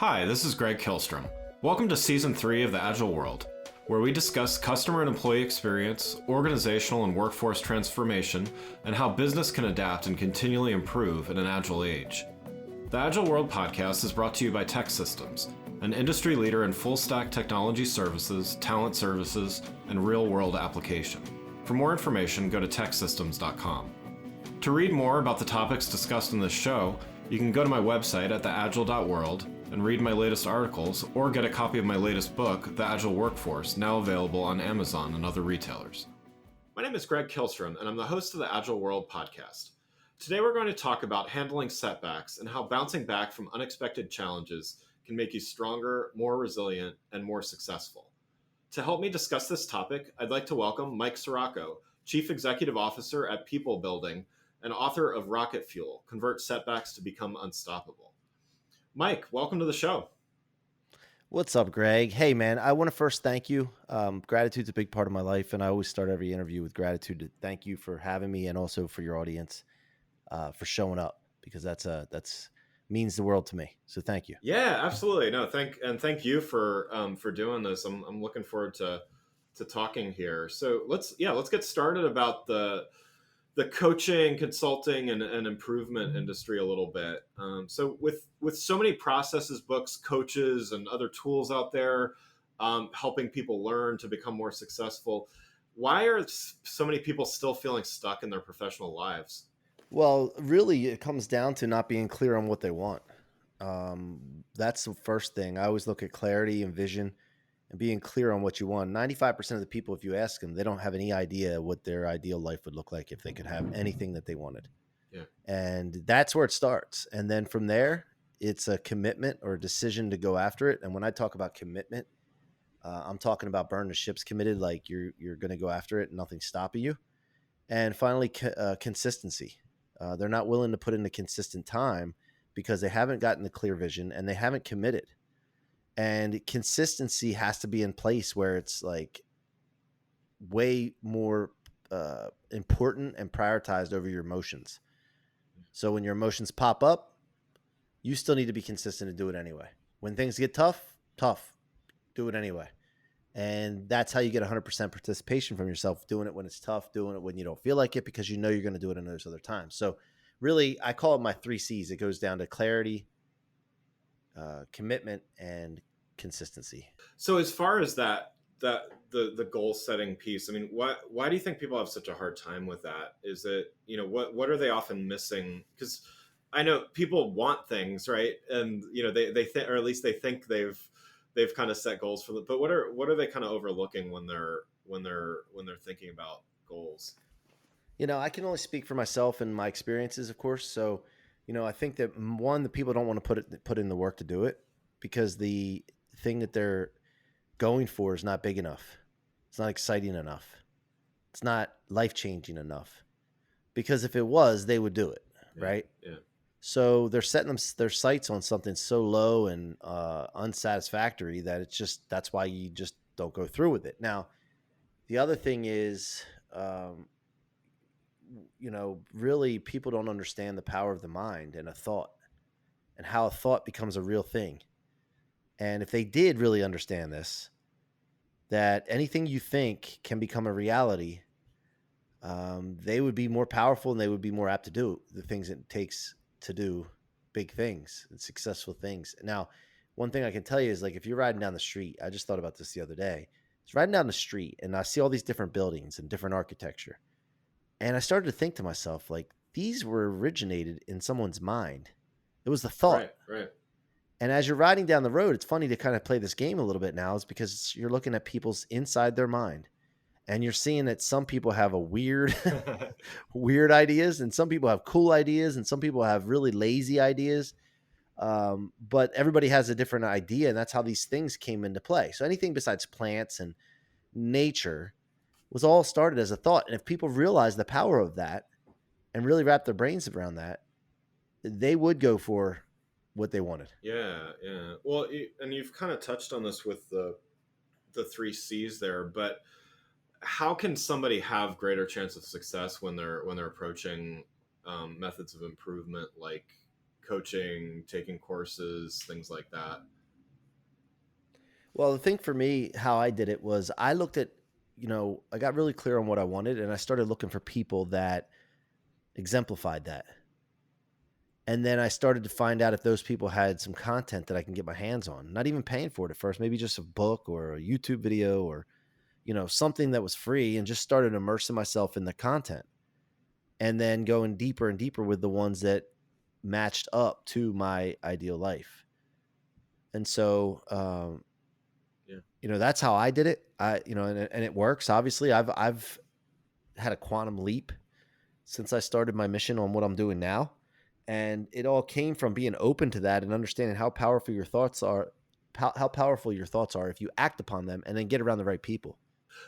Hi, this is Greg Kilstrom. Welcome to Season 3 of the Agile World, where we discuss customer and employee experience, organizational and workforce transformation, and how business can adapt and continually improve in an agile age. The Agile World podcast is brought to you by TEKsystems, an industry leader in full-stack technology services, talent services, and real-world application. For more information, go to teksystems.com. To read more about the topics discussed in this show, you can go to my website at theagile.world and read my latest articles, or get a copy of my latest book, The Agile Workforce, now available on Amazon and other retailers. My name is Greg Kilstrom, and I'm the host of the Agile World podcast. Today we're going to talk about handling setbacks and how bouncing back from unexpected challenges can make you stronger, more resilient, and more successful. To help me discuss this topic, I'd like to welcome Mike Ciorrocco, Chief Executive Officer at People Building and author of Rocket Fuel, Convert Setbacks to Become Unstoppable. Mike, welcome to the show. What's up, Greg? Hey, man, I want to first thank you. Gratitude's a big part of my life, and I always start every interview with gratitude. To thank you for having me, and also for your audience for showing up, because that's means the world to me. So thank you. Yeah, absolutely. No, thank you for doing this. I'm looking forward to talking here. So let's get started about the coaching, consulting, and improvement industry a little bit. So with so many processes, books, coaches, and other tools out there helping people learn to become more successful, why are so many people still feeling stuck in their professional lives? Well, really, it comes down to not being clear on what they want. That's the first thing. I always look at clarity and vision and being clear on what you want. 95% of the people, if you ask them, they don't have any idea what their ideal life would look like if they could have anything that they wanted. Yeah. And that's where it starts. And then from there, it's a commitment or a decision to go after it. And when I talk about commitment, I'm talking about burn the ships committed, like you're going to go after it and nothing's stopping you. And finally, consistency. They're not willing to put in the consistent time because they haven't gotten the clear vision and they haven't committed. And consistency has to be in place where it's like way more important and prioritized over your emotions. So when your emotions pop up, you still need to be consistent to do it anyway. When things get tough, do it anyway. And that's how you get 100% participation from yourself, doing it when it's tough, doing it when you don't feel like it, because you know you're going to do it in those other times. So really, I call it my 3 C's. It goes down to clarity, commitment, and consistency. So as far as the goal setting piece, I mean, why do you think people have such a hard time with that? Is it, what are they often missing? Because I know people want things, right? And they think, or at least they think they've kind of set goals for them. But what are they kind of overlooking when they're thinking about goals? I can only speak for myself and my experiences, of course. So, I think that one, the people don't want to put in the work to do it because the thing that they're going for is not big enough. It's not exciting enough. It's not life-changing enough. Because if it was, they would do it, right? Yeah. So they're setting their sights on something so low and unsatisfactory that that's why you just don't go through with it. Now, the other thing is, really people don't understand the power of the mind and a thought and how a thought becomes a real thing. And if they did really understand this, that anything you think can become a reality, they would be more powerful and they would be more apt to do the things it takes to do big things and successful things. Now, one thing I can tell you is, like, if you're riding down the street, I just thought about this the other day. I was riding down the street and I see all these different buildings and different architecture. And I started to think to myself, like, these were originated in someone's mind. It was the thought. Right. And as you're riding down the road, it's funny to kind of play this game a little bit now, is because you're looking at people's inside their mind. And you're seeing that some people have a weird ideas, and some people have cool ideas, and some people have really lazy ideas. But everybody has a different idea, and that's how these things came into play. So anything besides plants and nature was all started as a thought. And if people realize the power of that and really wrap their brains around that, they would go for what they wanted. Yeah. Well, and you've kind of touched on this with the 3 C's there, but how can somebody have greater chance of success when they're approaching methods of improvement like coaching, taking courses, things like that? Well, the thing for me, how I did it was I looked at, I got really clear on what I wanted and I started looking for people that exemplified that. And then I started to find out if those people had some content that I can get my hands on, not even paying for it at first, maybe just a book or a YouTube video or, something that was free, and just started immersing myself in the content and then going deeper and deeper with the ones that matched up to my ideal life. And so, that's how I did it. And it works. Obviously, I've had a quantum leap since I started my mission on what I'm doing now. And it all came from being open to that and understanding how powerful your thoughts are, how powerful your thoughts are if you act upon them and then get around the right people.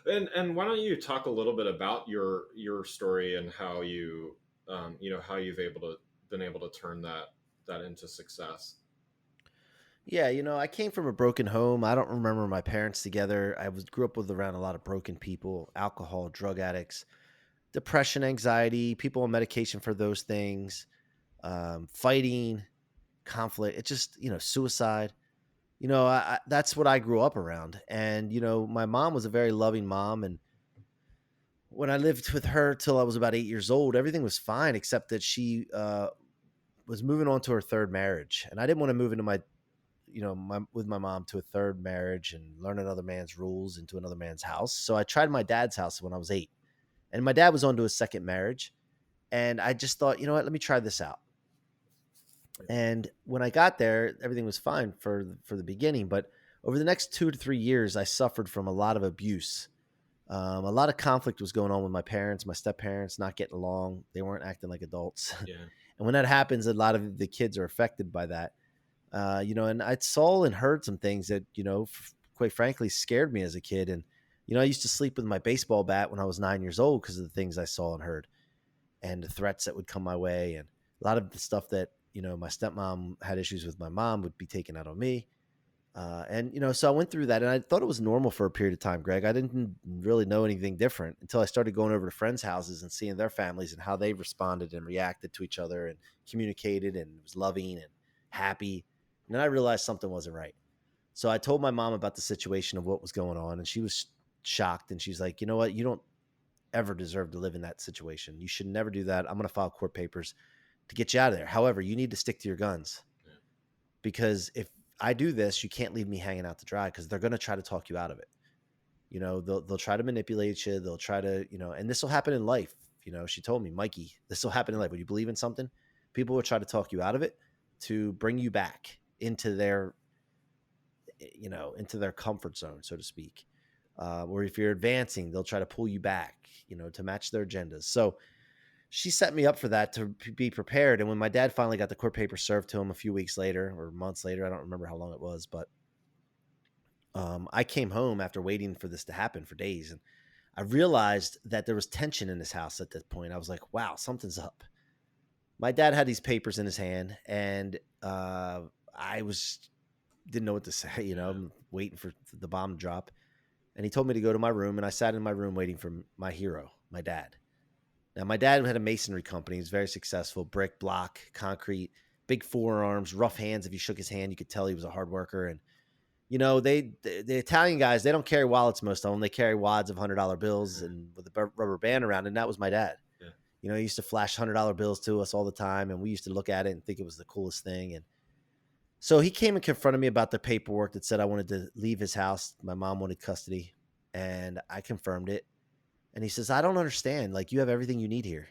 And why don't you talk a little bit about your story and how how you've been able to turn that into success? Yeah, I came from a broken home. I don't remember my parents together. Grew up with around a lot of broken people, alcohol, drug addicts, depression, anxiety, people on medication for those things, fighting, conflict. It's just, suicide. That's what I grew up around. And, my mom was a very loving mom. And when I lived with her till I was about 8 years old, everything was fine, except that she was moving on to her third marriage. And I didn't want to move into with my mom to a third marriage and learn another man's rules into another man's house. So I tried my dad's house when I was 8. And my dad was on to his second marriage. And I just thought, you know what, let me try this out. And when I got there, everything was fine for the beginning. But over the next 2 to 3 years, I suffered from a lot of abuse. A lot of conflict was going on with my parents, my step parents, not getting along. They weren't acting like adults. Yeah. And when that happens, a lot of the kids are affected by that. And I saw and heard some things that, quite frankly, scared me as a kid. And, I used to sleep with my baseball bat when I was 9 years old because of the things I saw and heard and the threats that would come my way. And a lot of the stuff that, my stepmom had issues with my mom would be taken out on me. So I went through that and I thought it was normal for a period of time, Greg. I didn't really know anything different until I started going over to friends' houses and seeing their families and how they responded and reacted to each other and communicated and was loving and happy. And then I realized something wasn't right. So I told my mom about the situation of what was going on, and she was shocked. And she's like, you know what? You don't ever deserve to live in that situation. You should never do that. I'm going to file court papers to get you out of there. However, you need to stick to your guns, because if I do this, you can't leave me hanging out to dry, because they're going to try to talk you out of it. They'll try to manipulate you. They'll try to, and this will happen in life. She told me, Mikey, this will happen in life. When you believe in something, people will try to talk you out of it to bring you back into their comfort zone, so to speak. Or if you're advancing, they'll try to pull you back, to match their agendas. So she set me up for that, to be prepared. And when my dad finally got the court paper served to him a few weeks later or months later, I don't remember how long it was, but I came home after waiting for this to happen for days. And I realized that there was tension in his house at that point. I was like, wow, something's up. My dad had these papers in his hand, and I didn't know what to say, I'm waiting for the bomb to drop. And he told me to go to my room, and I sat in my room waiting for my hero, my dad. Now, my dad had a masonry company. He was very successful, brick, block, concrete, big forearms, rough hands. If you shook his hand, you could tell he was a hard worker. And, the Italian guys, they don't carry wallets, most of them. They carry wads of $100 bills and with a rubber band around. And that was my dad. Yeah. He used to flash $100 bills to us all the time. And we used to look at it and think it was the coolest thing. And so he came and confronted me about the paperwork that said I wanted to leave his house. My mom wanted custody, and I confirmed it. And he says, I don't understand. Like, you have everything you need here.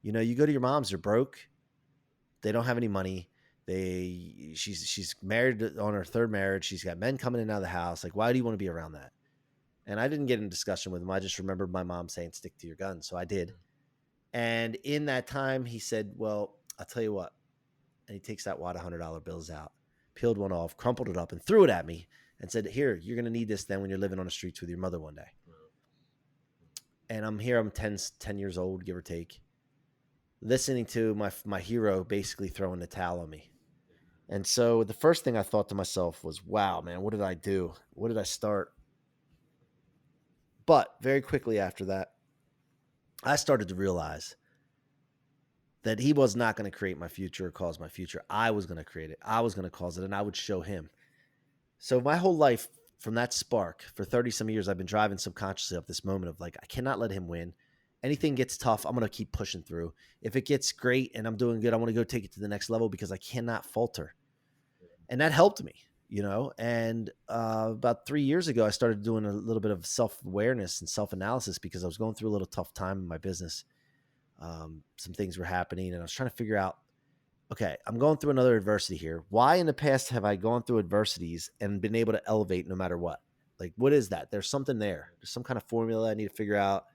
You go to your mom's, they're broke. They don't have any money. She's married on her third marriage. She's got men coming in and out of the house. Like, why do you want to be around that? And I didn't get in discussion with him. I just remembered my mom saying, stick to your guns. So I did. And in that time, he said, well, I'll tell you what. And he takes that wad of $100 bills out, peeled one off, crumpled it up, and threw it at me and said, here, you're going to need this then when you're living on the streets with your mother one day. And I'm 10 years old, give or take, listening to my hero basically throwing the towel on me. And so the first thing I thought to myself was, wow, man, what did I do? What did I start? But very quickly after that, I started to realize that he was not going to create my future or cause my future. I was going to create it. I was going to cause it, and I would show him. So my whole life, from that spark, for 30 some years, I've been driving subconsciously up this moment of like, I cannot let him win. Anything gets tough, I'm going to keep pushing through. If it gets great and I'm doing good, I want to go take it to the next level because I cannot falter. And that helped me, And about 3 years ago, I started doing a little bit of self-awareness and self-analysis because I was going through a little tough time in my business. Some things were happening, and I was trying to figure out, okay, I'm going through another adversity here. Why in the past have I gone through adversities and been able to elevate no matter what? Like, what is that? There's something there. There's some kind of formula I need to figure out.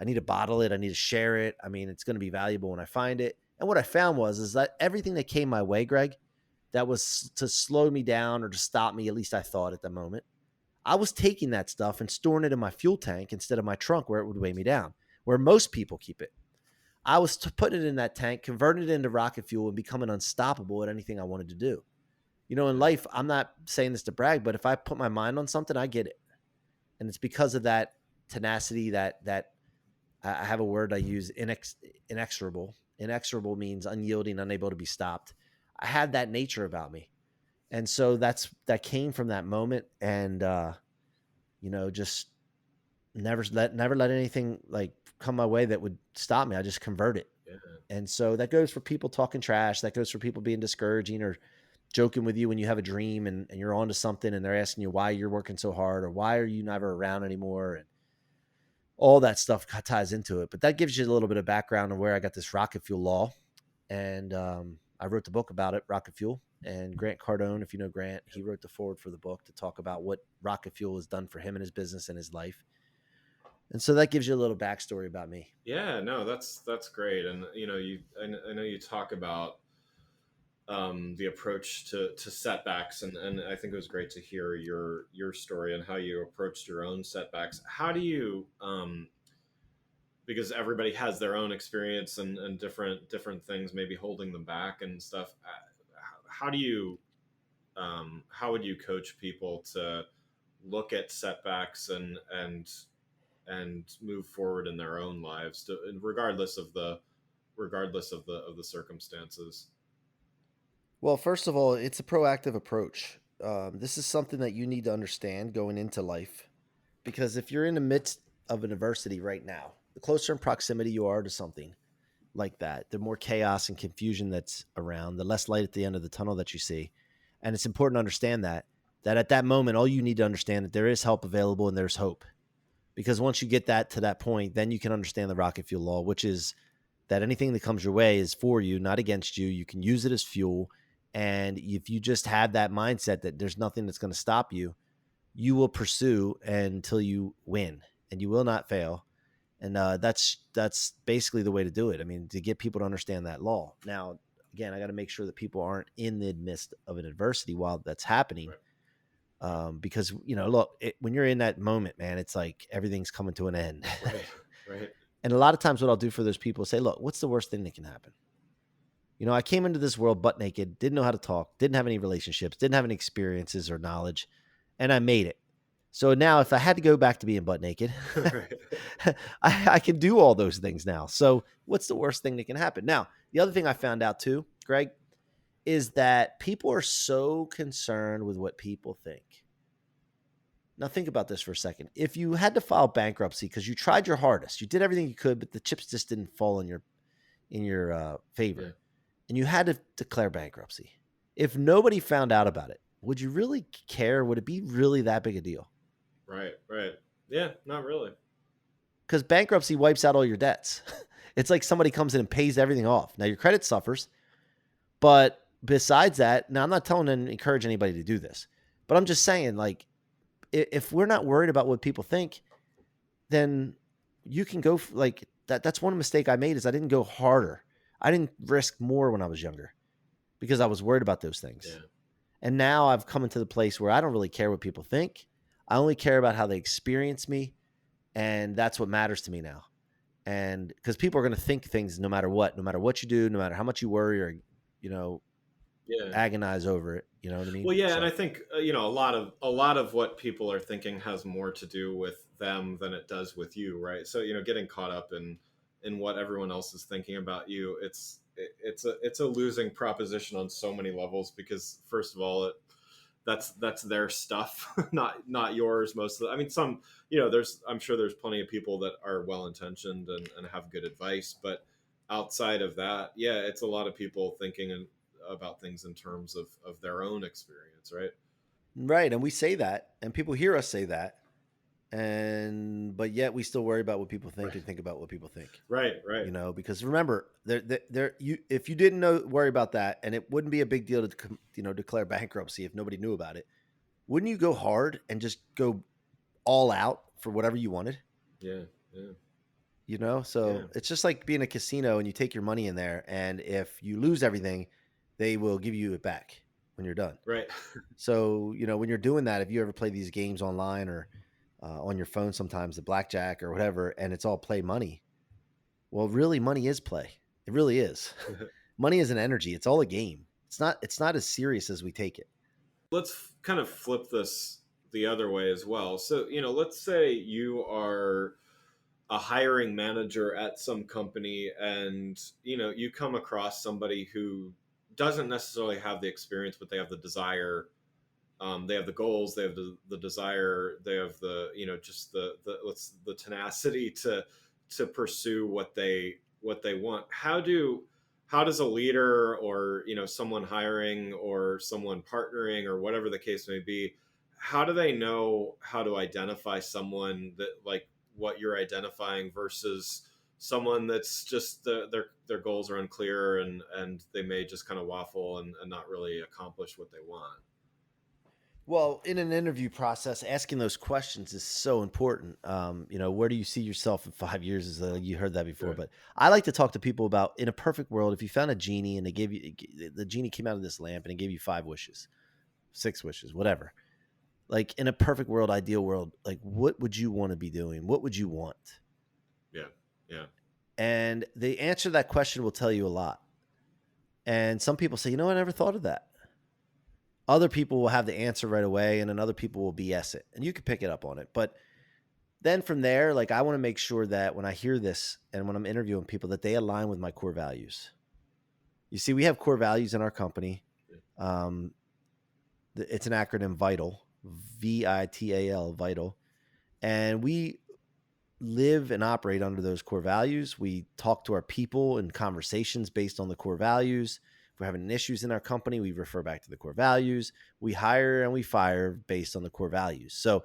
I need to bottle it. I need to share it. I mean, it's going to be valuable when I find it. And what I found is that everything that came my way, Greg, that was to slow me down or to stop me, at least I thought at the moment, I was taking that stuff and storing it in my fuel tank instead of my trunk where it would weigh me down, where most people keep it. I was putting it in that tank, converting it into rocket fuel, and becoming unstoppable at anything I wanted to do. In life, I'm not saying this to brag, but if I put my mind on something, I get it. And it's because of that tenacity, that I have a word I use, inexorable. Inexorable means unyielding, unable to be stopped. I had that nature about me. And so that came from that moment. And, just never let anything like come my way that would stop me. I just convert it. Yeah. And so that goes for people talking trash. That goes for people being discouraging or joking with you when you have a dream and you're onto something and they're asking you why you're working so hard or why are you never around anymore. And all that stuff ties into it. But that gives you a little bit of background on where I got this rocket fuel law. And I wrote the book about it, Rocket Fuel. And Grant Cardone, if you know Grant, he wrote the foreword for the book to talk about what rocket fuel has done for him and his business and his life. And so that gives you a little backstory about me. Yeah, no, that's great. And I know you talk about the approach to setbacks, and I think it was great to hear your story and how you approached your own setbacks. How do you because everybody has their own experience and different things maybe holding them back and stuff. How do you how would you coach people to look at setbacks and move forward in their own lives, regardless of the circumstances? Well, first of all, it's a proactive approach. This is something that you need to understand going into life, because if you're in the midst of an adversity right now, the closer in proximity you are to something like that, the more chaos and confusion that's around, the less light at the end of the tunnel that you see. And it's important to understand that at that moment, all you need to understand that there is help available and there's hope. Because once you get that to that point, then you can understand the rocket fuel law, which is that anything that comes your way is for you, not against you. You can use it as fuel. And if you just have that mindset that there's nothing that's going to stop you, you will pursue until you win and you will not fail. And that's basically the way to do it. I mean, to get people to understand that law. Now, again, I got to make sure that people aren't in the midst of an adversity while that's happening. Right. Because, look, when you're in that moment, man, it's like everything's coming to an end. Right. And a lot of times what I'll do for those people is say, look, what's the worst thing that can happen? I came into this world butt naked, didn't know how to talk, didn't have any relationships, didn't have any experiences or knowledge, and I made it. So now if I had to go back to being butt naked, I can do all those things now. So what's the worst thing that can happen? Now, the other thing I found out too, Greg, is that people are so concerned with what people think. Now think about this for a second. If you had to file bankruptcy because you tried your hardest, you did everything you could, but the chips just didn't fall in your favor. Yeah. And you had to declare bankruptcy. If nobody found out about it, would you really care? Would it be really that big a deal? Right. Yeah, not really. Because bankruptcy wipes out all your debts. It's like somebody comes in and pays everything off. Now your credit suffers, but besides that, now I'm not telling and encourage anybody to do this, but I'm just saying, like, if we're not worried about what people think, then you can go like that. That's one mistake I made is I didn't go harder. I didn't risk more when I was younger because I was worried about those things. Yeah. And now I've come into the place where I don't really care what people think. I only care about how they experience me. And that's what matters to me now. And because people are going to think things no matter what you do, no matter how much you worry or, agonize over it. You know what I mean? Well, yeah. So, and I think, a lot of what people are thinking has more to do with them than it does with you. Right. So, getting caught up in in what everyone else is thinking about you, it's a losing proposition on so many levels, because first of all, that's their stuff, not yours. Most of the, I mean, some, I'm sure there's plenty of people that are well intentioned and have good advice, but outside of that, yeah, it's a lot of people thinking about things in terms of their own experience, right? Right. And we say that, and people hear us say that, but yet we still worry about what people think Right, and think about what people think. right. Because remember, if you didn't worry about that, and it wouldn't be a big deal to declare bankruptcy if nobody knew about it. Wouldn't you go hard and just go all out for whatever you wanted? Yeah, yeah, yeah. So it's just like being a casino and you take your money in there, and if you lose everything, they will give you it back when you're done. Right. So when you're doing that, if you ever play these games online or on your phone, sometimes the blackjack or whatever, and it's all play money. Well, really, money is play. It really is. Money is an energy. It's all a game. It's not as serious as we take it. Let's kind of flip this the other way as well. So, let's say you are a hiring manager at some company, and you come across somebody who doesn't necessarily have the experience, but they have the desire. They have the goals, they have the desire, they have just the tenacity to pursue what they want. How does a leader, or someone hiring, or someone partnering, or whatever the case may be, how do they know how to identify someone that, like, what you're identifying, versus someone that's just their goals are unclear, and they may just kind of waffle and not really accomplish what they want? Well, in an interview process, asking those questions is so important. Where do you see yourself in 5 years? You heard that before, Sure. but I like to talk to people about, in a perfect world, if you found a genie and the genie came out of this lamp and it gave you 5 wishes, 6 wishes, whatever. Like, in a perfect world, ideal world, like, what would you want to be doing? What would you want? Yeah, yeah, And the answer to that question will tell you a lot. And some people say, I never thought of that. Other people will have the answer right away, and then other people will BS it. And you can pick it up on it. But then from there, like, I want to make sure that when I hear this and when I'm interviewing people, that they align with my core values. You see, we have core values in our company. Um, it's an acronym, VITAL, VITAL, VITAL. And we live and operate under those core values. We talk to our people in conversations based on the core values. If we're having issues in our company, we refer back to the core values. We hire and we fire based on the core values. So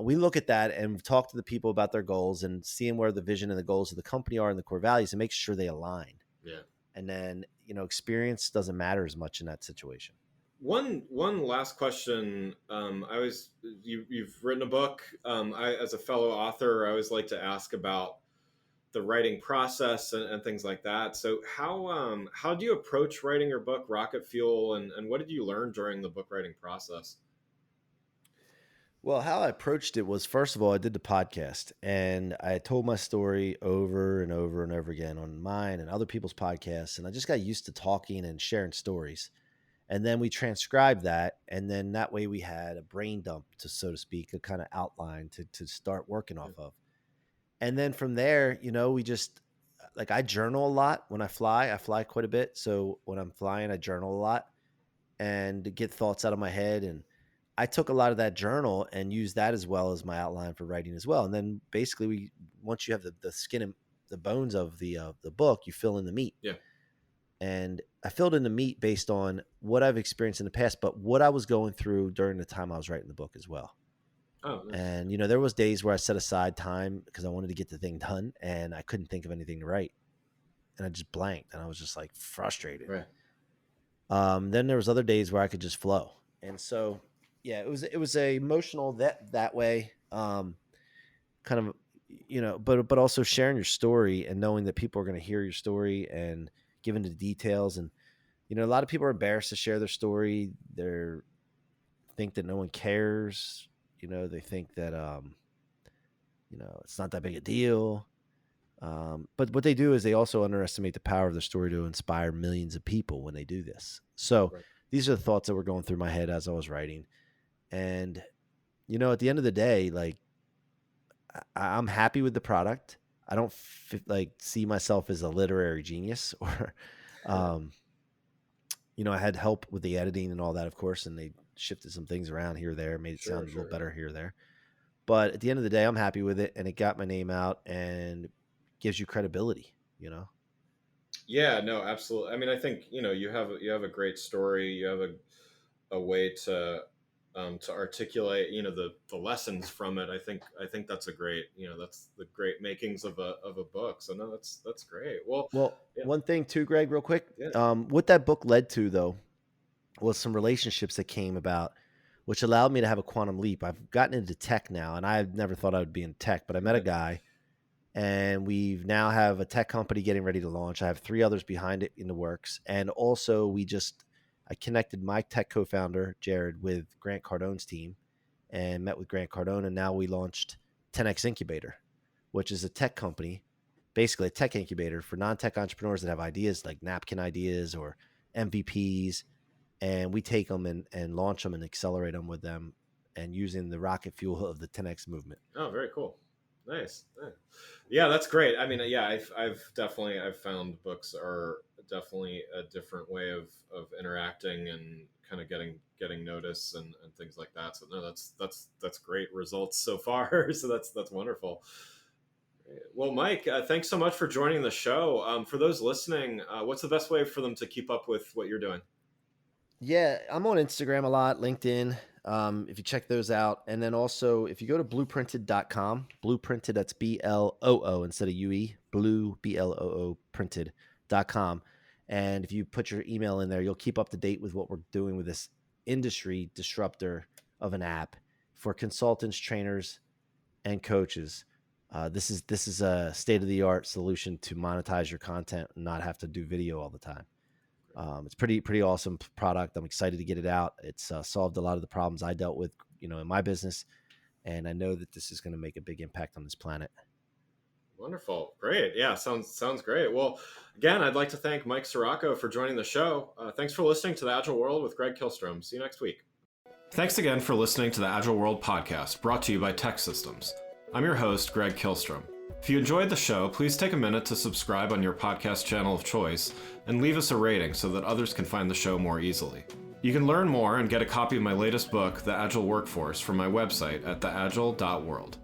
we look at that and talk to the people about their goals and seeing where the vision and the goals of the company are and the core values, and make sure they align. yeah. And then, experience doesn't matter as much in that situation. One last question. You've written a book. As a fellow author, I always like to ask about the writing process and things like that. So how do you approach writing your book, Rocket Fuel, and what did you learn during the book writing process? Well, how I approached it was, first of all, I did the podcast and I told my story over and over and over again on mine and other people's podcasts. And I just got used to talking and sharing stories. And then we transcribed that. And then that way we had a brain dump, to so to speak, a kind of outline to start working Yeah. off of. And then from there, we just, like, I journal a lot when I fly. I fly quite a bit. So when I'm flying, I journal a lot and to get thoughts out of my head. And I took a lot of that journal and used that as well as my outline for writing as well. And then basically, once you have the skin and the bones of the book, you fill in the meat. Yeah. And I filled in the meat based on what I've experienced in the past, but what I was going through during the time I was writing the book as well. Oh, nice. And there was days where I set aside time because I wanted to get the thing done, and I couldn't think of anything to write, and I just blanked, and I was just like frustrated. Right. Then there was other days where I could just flow, and so yeah, it was a emotional that way, kind of, but also sharing your story and knowing that people are going to hear your story and giving the details. And a lot of people are embarrassed to share their story. They think that no one cares. They think that it's not that big a deal. But what they do is they also underestimate the power of their story to inspire millions of people when they do this. So Right. these are the thoughts that were going through my head as I was writing. And, at the end of the day, like, I'm happy with the product. I don't like see myself as a literary genius or, um, I had help with the editing and all that, of course, and they shifted some things around here or there, made it sound a little better here or there. But at the end of the day, I'm happy with it, and it got my name out and gives you credibility. Yeah, no, absolutely. I mean, I think you have a great story. You have a way to articulate the lessons from it. I think that's a great that's the great makings of a book. So no, that's great. Well, Well, yeah, one thing too, Greg, real quick, yeah, what that book led to though was some relationships that came about, which allowed me to have a quantum leap. I've gotten into tech now, and I never thought I would be in tech, but I met a guy, and we now have a tech company getting ready to launch. I have 3 others behind it in the works, and also I connected my tech co-founder Jared with Grant Cardone's team, and met with Grant Cardone, and now we launched 10X Incubator, which is a tech company, basically a tech incubator for non-tech entrepreneurs that have ideas like napkin ideas or MVPs, and we take them and launch them and accelerate them with them, and using the rocket fuel of the 10X movement. Oh, very cool. Nice. Yeah, that's great. I mean, yeah, I've found books are definitely a different way of interacting and kind of getting notice and things like that. So no, that's great results so far. So that's wonderful. Well, Mike, thanks so much for joining the show. For those listening, what's the best way for them to keep up with what you're doing? Yeah, I'm on Instagram a lot, LinkedIn. If you check those out. And then also, if you go to blueprinted.com, blueprinted, that's BLOO instead of UE, blue, BLOO printed.com. And if you put your email in there, you'll keep up to date with what we're doing with this industry disruptor of an app for consultants, trainers, and coaches. This is a state-of-the-art solution to monetize your content and not have to do video all the time. It's pretty awesome product. I'm excited to get it out. It's solved a lot of the problems I dealt with, in my business, and I know that this is going to make a big impact on this planet. Wonderful. Great. Yeah, sounds great. Well, again, I'd like to thank Mike Ciorrocco for joining the show. Thanks for listening to The Agile World with Greg Kihlstrom. See you next week. Thanks again for listening to the Agile World podcast, brought to you by Tech Systems. I'm your host, Greg Kihlstrom. If you enjoyed the show, please take a minute to subscribe on your podcast channel of choice and leave us a rating so that others can find the show more easily. You can learn more and get a copy of my latest book, The Agile Workforce, from my website at theagile.world.